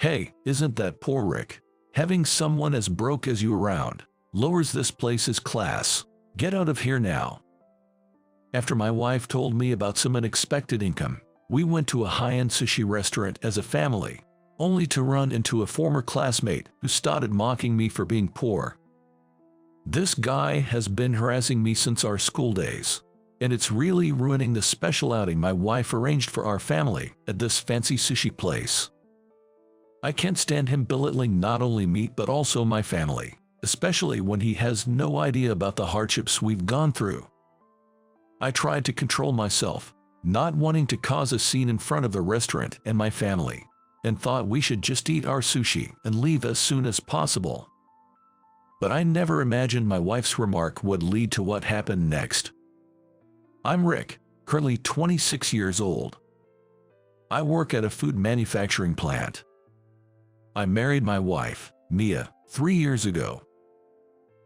Hey, isn't that poor Rick? Having someone as broke as you around lowers this place's class. Get out of here now. After my wife told me about some unexpected income, we went to a high-end sushi restaurant as a family, only to run into a former classmate who started mocking me for being poor. This guy has been harassing me since our school days, and it's really ruining the special outing my wife arranged for our family at this fancy sushi place. I can't stand him belittling not only me but also my family, especially when he has no idea about the hardships we've gone through. I tried to control myself, not wanting to cause a scene in front of the restaurant and my family, and thought we should just eat our sushi and leave as soon as possible. But I never imagined my wife's remark would lead to what happened next. I'm Rick, currently 26 years old. I work at a food manufacturing plant. I married my wife, Mia, 3 years ago.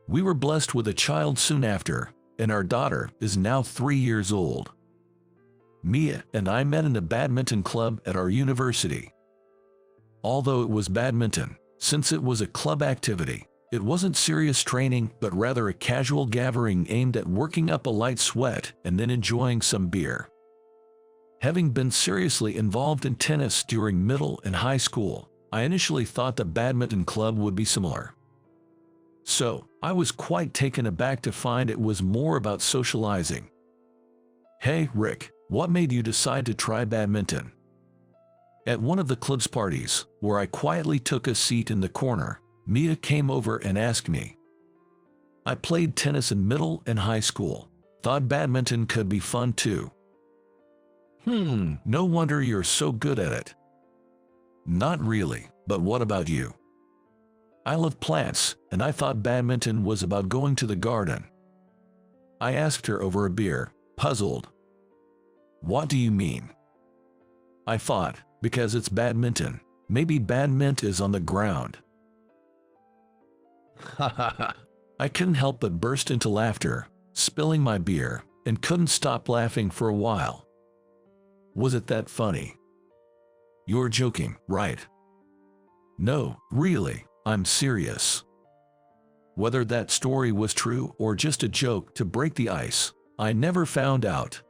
We were blessed with a child soon after, and our daughter is now 3 years old. Mia and I met in a badminton club at our university. Although it was badminton, since it was a club activity, it wasn't serious training but rather a casual gathering aimed at working up a light sweat and then enjoying some beer. Having been seriously involved in tennis during middle and high school, I initially thought the badminton club would be similar. So, I was quite taken aback to find it was more about socializing. Hey, Rick, what made you decide to try badminton? At one of the club's parties, where I quietly took a seat in the corner, Mia came over and asked me. I played tennis in middle and high school, thought badminton could be fun too. No wonder you're so good at it. Not really, but what about you? I love plants, and I thought badminton was about going to the garden. I asked her over a beer, puzzled. What do you mean? I thought, because it's badminton, maybe badminton is on the ground. I couldn't help but burst into laughter, spilling my beer, and couldn't stop laughing for a while. Was it that funny? You're joking, right? No, really, I'm serious. Whether that story was true or just a joke to break the ice, I never found out.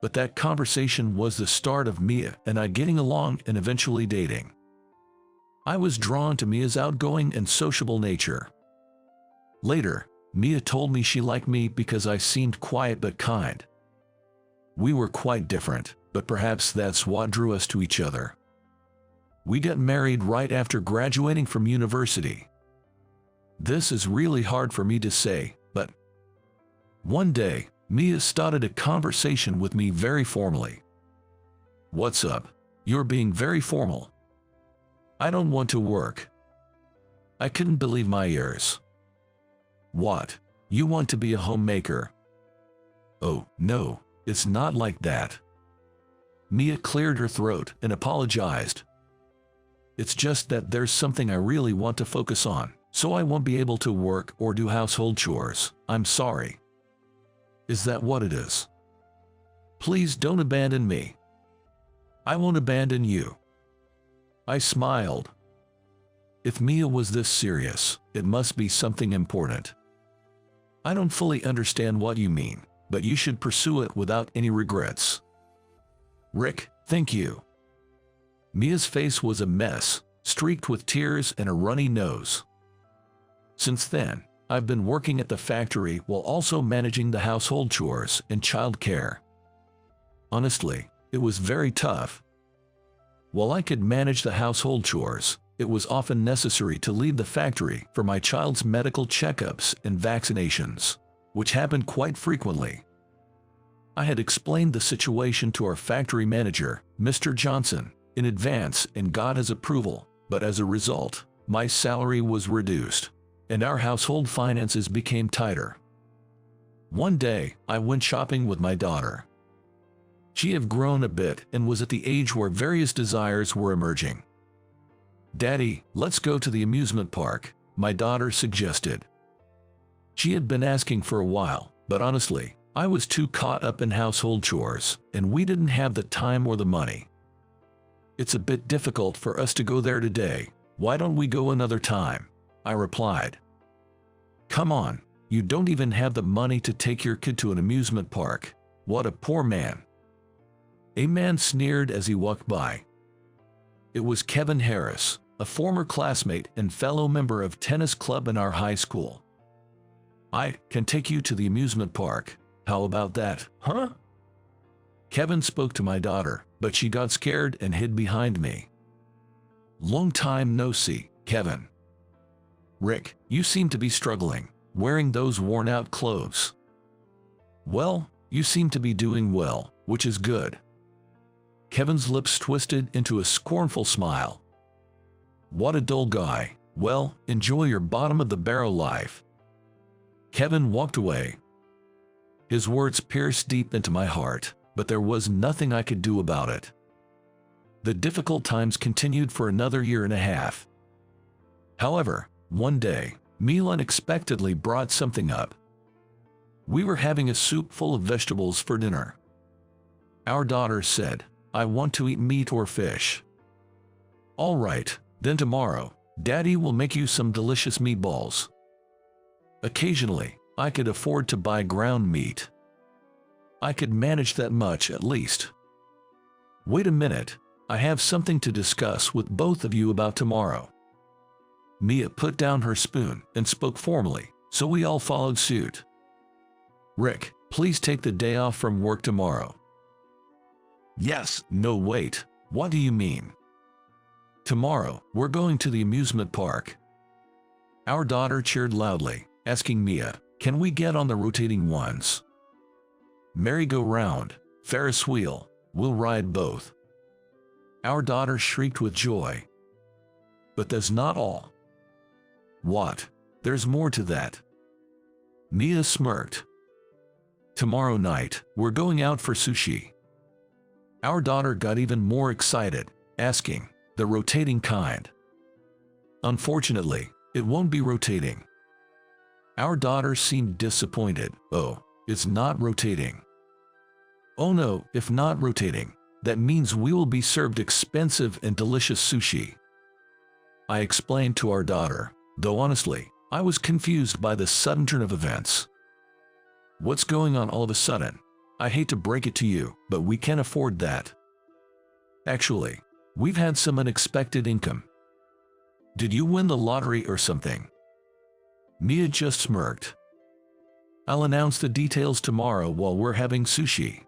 But that conversation was the start of Mia and I getting along and eventually dating. I was drawn to Mia's outgoing and sociable nature. Later, Mia told me she liked me because I seemed quiet but kind. We were quite different, but perhaps that's what drew us to each other. We got married right after graduating from university. This is really hard for me to say, but one day, Mia started a conversation with me very formally. What's up? You're being very formal. I don't want to work. I couldn't believe my ears. What? You want to be a homemaker? Oh, no, it's not like that. Mia cleared her throat and apologized. It's just that there's something I really want to focus on, so I won't be able to work or do household chores. I'm sorry. Is that what it is? Please don't abandon me. I won't abandon you. I smiled. If Mia was this serious, it must be something important. I don't fully understand what you mean, but you should pursue it without any regrets. Rick, thank you. Mia's face was a mess, streaked with tears and a runny nose. Since then, I've been working at the factory while also managing the household chores and child care. Honestly, it was very tough. While I could manage the household chores, it was often necessary to leave the factory for my child's medical checkups and vaccinations, which happened quite frequently. I had explained the situation to our factory manager, Mr. Johnson, in advance and got his approval, but as a result, my salary was reduced, and our household finances became tighter. One day, I went shopping with my daughter. She had grown a bit and was at the age where various desires were emerging. Daddy, let's go to the amusement park, my daughter suggested. She had been asking for a while, but honestly, I was too caught up in household chores, and we didn't have the time or the money. It's a bit difficult for us to go there today. Why don't we go another time? I replied. Come on, you don't even have the money to take your kid to an amusement park. What a poor man. A man sneered as he walked by. It was Kevin Harris, a former classmate and fellow member of tennis club in our high school. I can take you to the amusement park. How about that, huh? Kevin spoke to my daughter, but she got scared and hid behind me. Long time no see, Kevin. Rick, you seem to be struggling, wearing those worn-out clothes. Well, you seem to be doing well, which is good. Kevin's lips twisted into a scornful smile. What a dull guy. Well, enjoy your bottom-of-the-barrel life. Kevin walked away. His words pierced deep into my heart, but there was nothing I could do about it. The difficult times continued for another year and a half. However, one day, Mila unexpectedly brought something up. We were having a soup full of vegetables for dinner. Our daughter said, I want to eat meat or fish. All right, then tomorrow, Daddy will make you some delicious meatballs. Occasionally, I could afford to buy ground meat. I could manage that much at least. Wait a minute, I have something to discuss with both of you about tomorrow. Mia put down her spoon and spoke formally, so we all followed suit. Rick, please take the day off from work tomorrow. Yes, no wait, what do you mean? Tomorrow, we're going to the amusement park. Our daughter cheered loudly, asking Mia, can we get on the rotating ones? Merry-go-round, Ferris wheel, we'll ride both. Our daughter shrieked with joy. But that's not all. What? There's more to that. Mia smirked. Tomorrow night, we're going out for sushi. Our daughter got even more excited, asking, the rotating kind. Unfortunately, it won't be rotating. Our daughter seemed disappointed. Oh, it's not rotating. Oh no, if not rotating, that means we will be served expensive and delicious sushi. I explained to our daughter, though honestly, I was confused by the sudden turn of events. What's going on all of a sudden? I hate to break it to you, but we can't afford that. Actually, we've had some unexpected income. Did you win the lottery or something? Mia just smirked. I'll announce the details tomorrow while we're having sushi.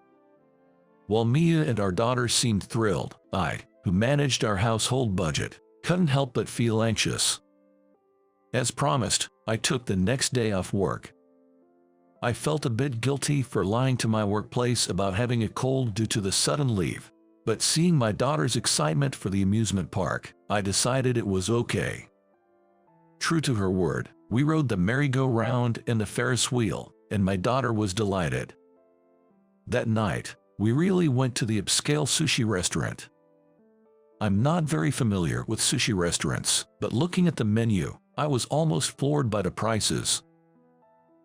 While Mia and our daughter seemed thrilled, I, who managed our household budget, couldn't help but feel anxious. As promised, I took the next day off work. I felt a bit guilty for lying to my workplace about having a cold due to the sudden leave, but seeing my daughter's excitement for the amusement park, I decided it was okay. True to her word, we rode the merry-go-round and the Ferris wheel, and my daughter was delighted. That night, we really went to the upscale sushi restaurant. I'm not very familiar with sushi restaurants, but looking at the menu, I was almost floored by the prices.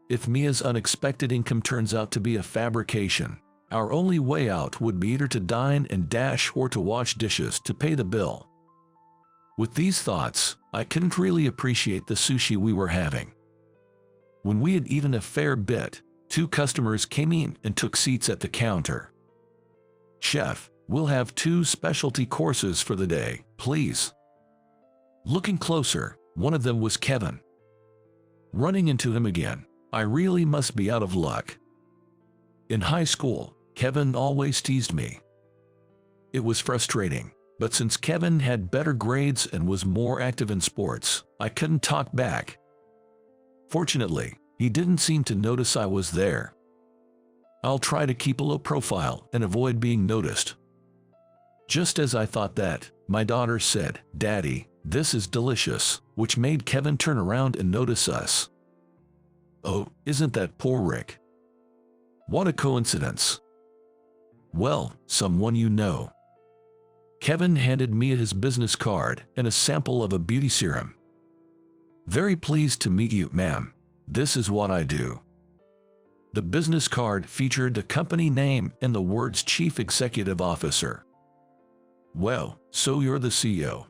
If Mia's unexpected income turns out to be a fabrication, our only way out would be either to dine and dash or to wash dishes to pay the bill. With these thoughts, I couldn't really appreciate the sushi we were having. When we had eaten a fair bit, 2 customers came in and took seats at the counter. Chef, we'll have 2 specialty courses for the day, please. Looking closer, one of them was Kevin. Running into him again, I really must be out of luck. In high school, Kevin always teased me. It was frustrating, but since Kevin had better grades and was more active in sports, I couldn't talk back. Fortunately, he didn't seem to notice I was there. I'll try to keep a low profile and avoid being noticed. Just as I thought that, my daughter said, "Daddy, this is delicious," which made Kevin turn around and notice us. Oh, isn't that poor Rick? What a coincidence. Well, someone you know. Kevin handed me his business card and a sample of a beauty serum. Very pleased to meet you, ma'am. This is what I do. The business card featured the company name and the words Chief Executive Officer. Well, so you're the CEO.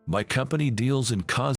My company deals in cosmetics.